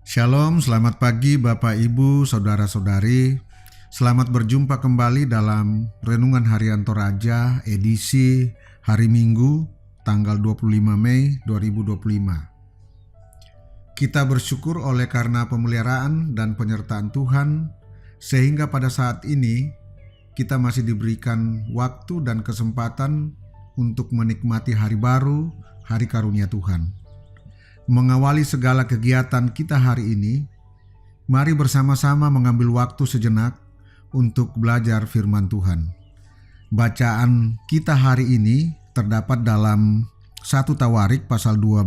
Shalom, selamat pagi Bapak Ibu, Saudara-saudari. Selamat berjumpa kembali dalam Renungan Harian Toraja edisi hari Minggu tanggal 25 Mei 2025. Kita bersyukur oleh karena pemeliharaan dan penyertaan Tuhan, sehingga pada saat ini kita masih diberikan waktu dan kesempatan untuk menikmati hari baru, hari karunia Tuhan. Mengawali segala kegiatan kita hari ini, mari bersama-sama mengambil waktu sejenak untuk belajar firman Tuhan. Bacaan kita hari ini terdapat dalam 1 Tawarik pasal 12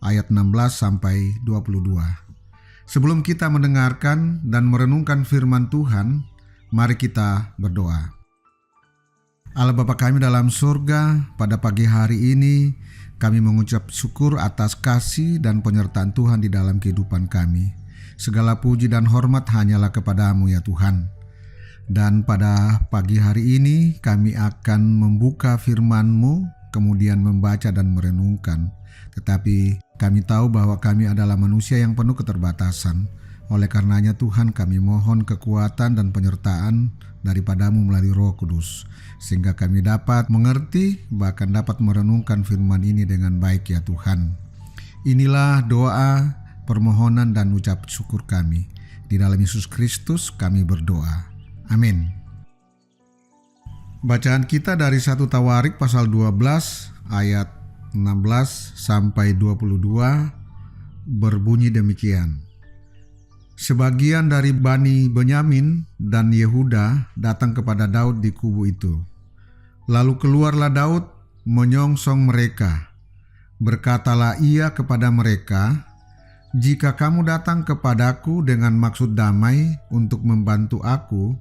ayat 16 sampai 22. Sebelum kita mendengarkan dan merenungkan firman Tuhan, mari kita berdoa. Allah Bapa kami dalam surga, pada pagi hari ini kami mengucap syukur atas kasih dan penyertaan Tuhan di dalam kehidupan kami. Segala puji dan hormat hanyalah kepada-Mu ya Tuhan. Dan pada pagi hari ini kami akan membuka firman-Mu, kemudian membaca dan merenungkan. Tetapi kami tahu bahwa kami adalah manusia yang penuh keterbatasan. Oleh karenanya Tuhan, kami mohon kekuatan dan penyertaan daripada-Mu melalui Roh Kudus, sehingga kami dapat mengerti, bahkan dapat merenungkan firman ini dengan baik ya Tuhan. Inilah doa, permohonan dan ucap syukur kami. Di dalam Yesus Kristus kami berdoa. Amin. Bacaan kita dari 1 Tawarik pasal 12 ayat 16 sampai 22 berbunyi demikian. Sebagian dari Bani Benyamin dan Yehuda datang kepada Daud di kubu itu. Lalu keluarlah Daud menyongsong mereka. Berkatalah ia kepada mereka, "Jika kamu datang kepadaku dengan maksud damai untuk membantu aku,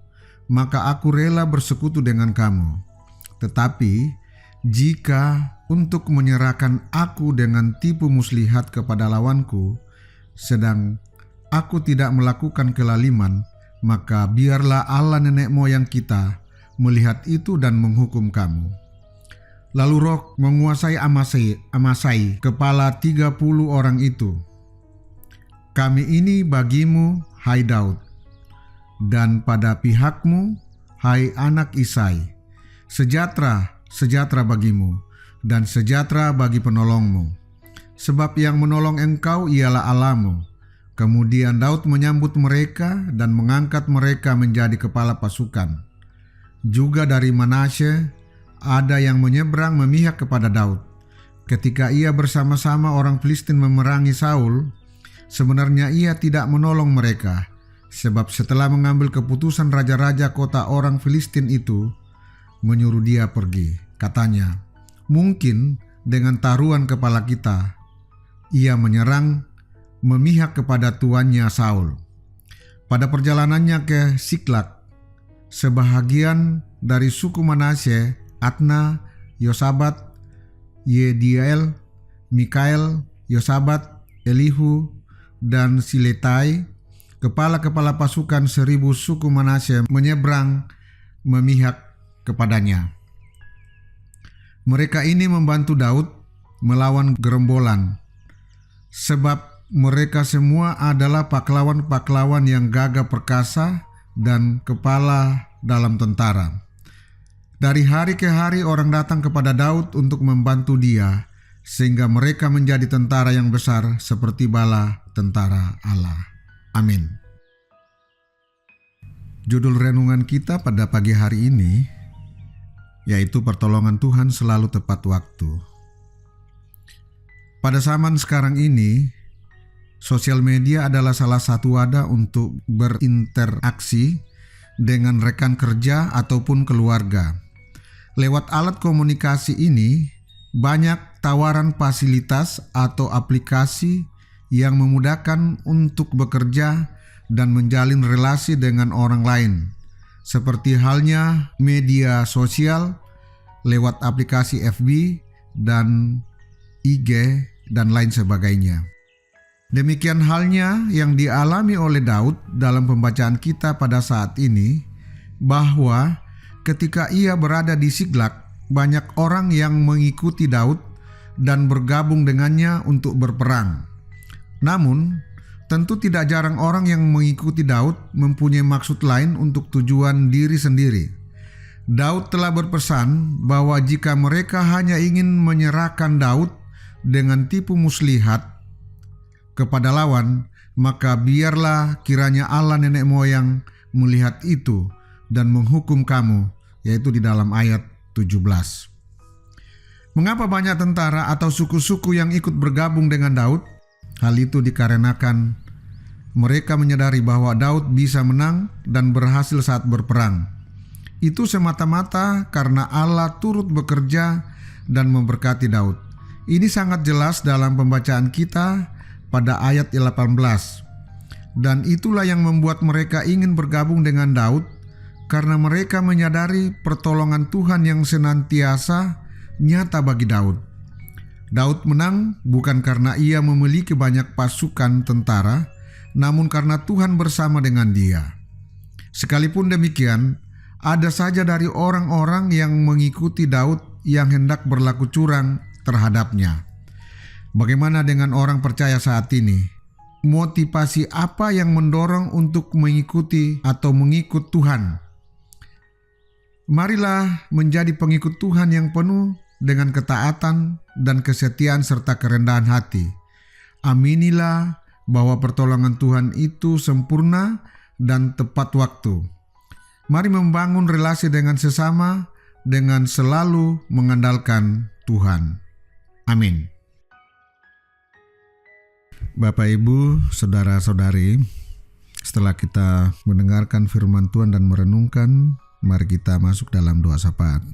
maka aku rela bersekutu dengan kamu. Tetapi jika untuk menyerahkan aku dengan tipu muslihat kepada lawanku, sedang aku tidak melakukan kelaliman, maka biarlah Allah nenek moyang kita melihat itu dan menghukum kamu." Lalu roh menguasai Amasai, kepala 30 orang itu. "Kami ini bagimu, hai Daud, dan pada pihakmu, hai anak Isai. Sejahtera, sejahtera bagimu, dan sejahtera bagi penolongmu. Sebab yang menolong engkau ialah Allahmu." Kemudian Daud menyambut mereka dan mengangkat mereka menjadi kepala pasukan. Juga dari Manasye ada yang menyeberang memihak kepada Daud. Ketika ia bersama-sama orang Filistin memerangi Saul, sebenarnya ia tidak menolong mereka, sebab setelah mengambil keputusan raja-raja kota orang Filistin itu, menyuruh dia pergi. Katanya, "Mungkin dengan taruhan kepala kita, ia menyerang memihak kepada tuannya Saul." Pada perjalanannya ke Siklak, sebahagian dari suku Manasye, Adna, Yosabat, Yediael, Mikael, Yosabat, Elihu, dan Siletai, kepala-kepala pasukan 1000 suku Manasye menyeberang memihak kepadanya. Mereka ini membantu Daud melawan gerombolan, sebab mereka semua adalah pahlawan-pahlawan yang gagah perkasa dan kepala dalam tentara. Dari hari ke hari orang datang kepada Daud untuk membantu dia, sehingga mereka menjadi tentara yang besar seperti bala tentara Allah. Amin. Judul renungan kita pada pagi hari ini yaitu pertolongan Tuhan selalu tepat waktu. Pada zaman sekarang ini, sosial media adalah salah satu wadah untuk berinteraksi dengan rekan kerja ataupun keluarga. Lewat alat komunikasi ini, banyak tawaran fasilitas atau aplikasi yang memudahkan untuk bekerja dan menjalin relasi dengan orang lain. Seperti halnya media sosial lewat aplikasi FB dan IG dan lain sebagainya. Demikian halnya yang dialami oleh Daud dalam pembacaan kita pada saat ini, bahwa ketika ia berada di Siklak, banyak orang yang mengikuti Daud dan bergabung dengannya untuk berperang. Namun, Tentu tidak jarang orang yang mengikuti Daud mempunyai maksud lain untuk tujuan diri sendiri. Daud telah berpesan bahwa jika mereka hanya ingin menyerahkan Daud dengan tipu muslihat kepada lawan, maka biarlah kiranya Allah nenek moyang melihat itu dan menghukum kamu, yaitu di dalam ayat 17. Mengapa banyak tentara atau suku-suku yang ikut bergabung dengan Daud? Hal itu dikarenakan mereka menyadari bahwa Daud bisa menang dan berhasil saat berperang. Itu semata-mata karena Allah turut bekerja dan memberkati Daud. Ini sangat jelas dalam pembacaan kita pada ayat 18. Dan itulah yang membuat mereka ingin bergabung dengan Daud, karena mereka menyadari pertolongan Tuhan yang senantiasa nyata bagi Daud. Daud menang bukan karena ia memiliki banyak pasukan tentara, namun karena Tuhan bersama dengan dia. Sekalipun demikian, ada saja dari orang-orang yang mengikuti Daud yang hendak berlaku curang terhadapnya. Bagaimana dengan orang percaya saat ini? Motivasi apa yang mendorong untuk mengikuti atau mengikut Tuhan? Marilah menjadi pengikut Tuhan yang penuh dengan ketaatan dan kesetiaan serta kerendahan hati. Aminilah bahwa pertolongan Tuhan itu sempurna dan tepat waktu. Mari membangun relasi dengan sesama dengan selalu mengandalkan Tuhan. Amin. Bapak, Ibu, saudara-saudari, setelah kita mendengarkan firman Tuhan dan merenungkan, mari kita masuk dalam doa syafaat.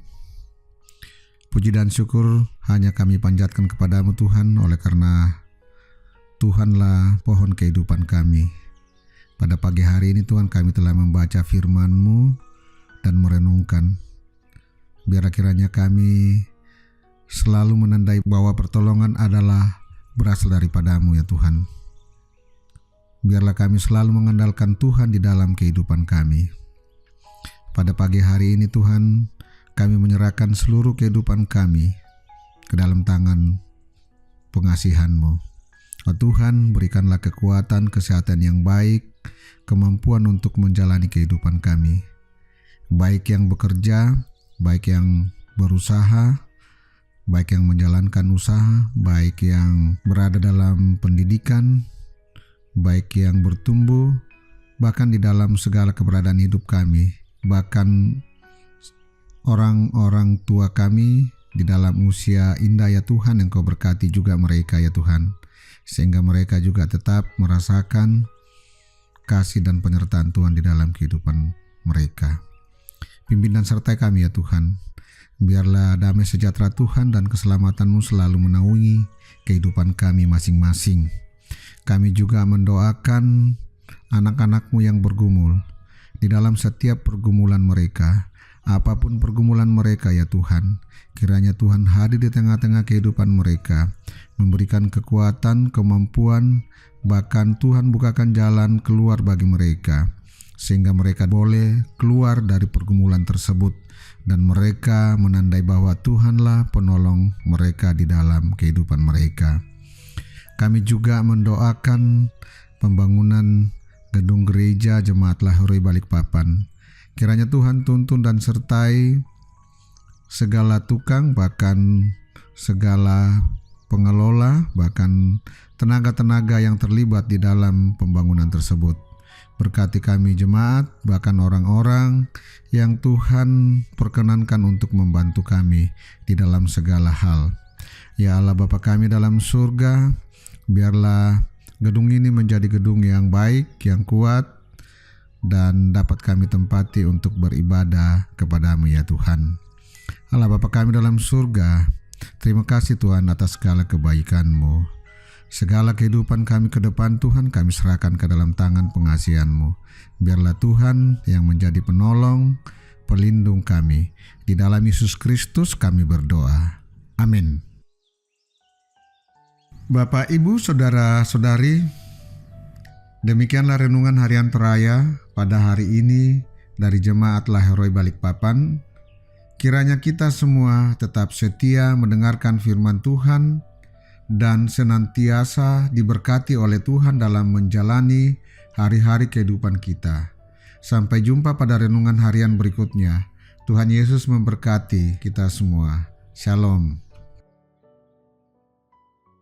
Puji dan syukur hanya kami panjatkan kepadamu Tuhan, oleh karena Tuhanlah pohon kehidupan kami. Pada pagi hari ini Tuhan, kami telah membaca firman-Mu dan merenungkan. Biar kiranya kami selalu menandai bahwa pertolongan adalah berasal daripada-Mu ya Tuhan. Biarlah kami selalu mengandalkan Tuhan di dalam kehidupan kami. Pada pagi hari ini Tuhan, kami menyerahkan seluruh kehidupan kami ke dalam tangan pengasihan-Mu. Oh Tuhan, berikanlah kekuatan, kesehatan yang baik, kemampuan untuk menjalani kehidupan kami. Baik yang bekerja, baik yang berusaha, baik yang menjalankan usaha, baik yang berada dalam pendidikan, baik yang bertumbuh, bahkan di dalam segala keberadaan hidup kami, bahkan orang-orang tua kami di dalam usia indah ya Tuhan, yang Kau berkati juga mereka ya Tuhan, sehingga mereka juga tetap merasakan kasih dan penyertaan Tuhan di dalam kehidupan mereka. Pimpin dan sertai kami ya Tuhan. Biarlah damai sejahtera Tuhan dan keselamatan-Mu selalu menaungi kehidupan kami masing-masing. Kami juga mendoakan anak-anak-Mu yang bergumul. Di dalam setiap pergumulan mereka, apapun pergumulan mereka ya Tuhan, kiranya Tuhan hadir di tengah-tengah kehidupan mereka, memberikan kekuatan, kemampuan, bahkan Tuhan bukakan jalan keluar bagi mereka, sehingga mereka boleh keluar dari pergumulan tersebut, dan mereka menandai bahwa Tuhanlah penolong mereka di dalam kehidupan mereka. Kami juga mendoakan pembangunan gedung gereja Jemaat Lahiroi Balikpapan. Kiranya Tuhan tuntun dan sertai segala tukang, bahkan segala pengelola, bahkan tenaga-tenaga yang terlibat di dalam pembangunan tersebut. Berkati kami jemaat, bahkan orang-orang yang Tuhan perkenankan untuk membantu kami di dalam segala hal. Ya Allah Bapa kami dalam surga, biarlah gedung ini menjadi gedung yang baik, yang kuat, dan dapat kami tempati untuk beribadah kepada-Mu ya Tuhan. Allah Bapa kami dalam surga, terima kasih Tuhan atas segala kebaikan-Mu. Segala kehidupan kami ke depan Tuhan kami serahkan ke dalam tangan pengasihan-Mu. Biarlah Tuhan yang menjadi penolong, pelindung kami. Di dalam Yesus Kristus kami berdoa. Amin. Bapak, Ibu, Saudara-saudari, demikianlah renungan harian teraya pada hari ini dari Jemaat Lahiroi Balikpapan. Kiranya kita semua tetap setia mendengarkan firman Tuhan dan senantiasa diberkati oleh Tuhan dalam menjalani hari-hari kehidupan kita. Sampai jumpa pada renungan harian berikutnya. Tuhan Yesus memberkati kita semua. Shalom.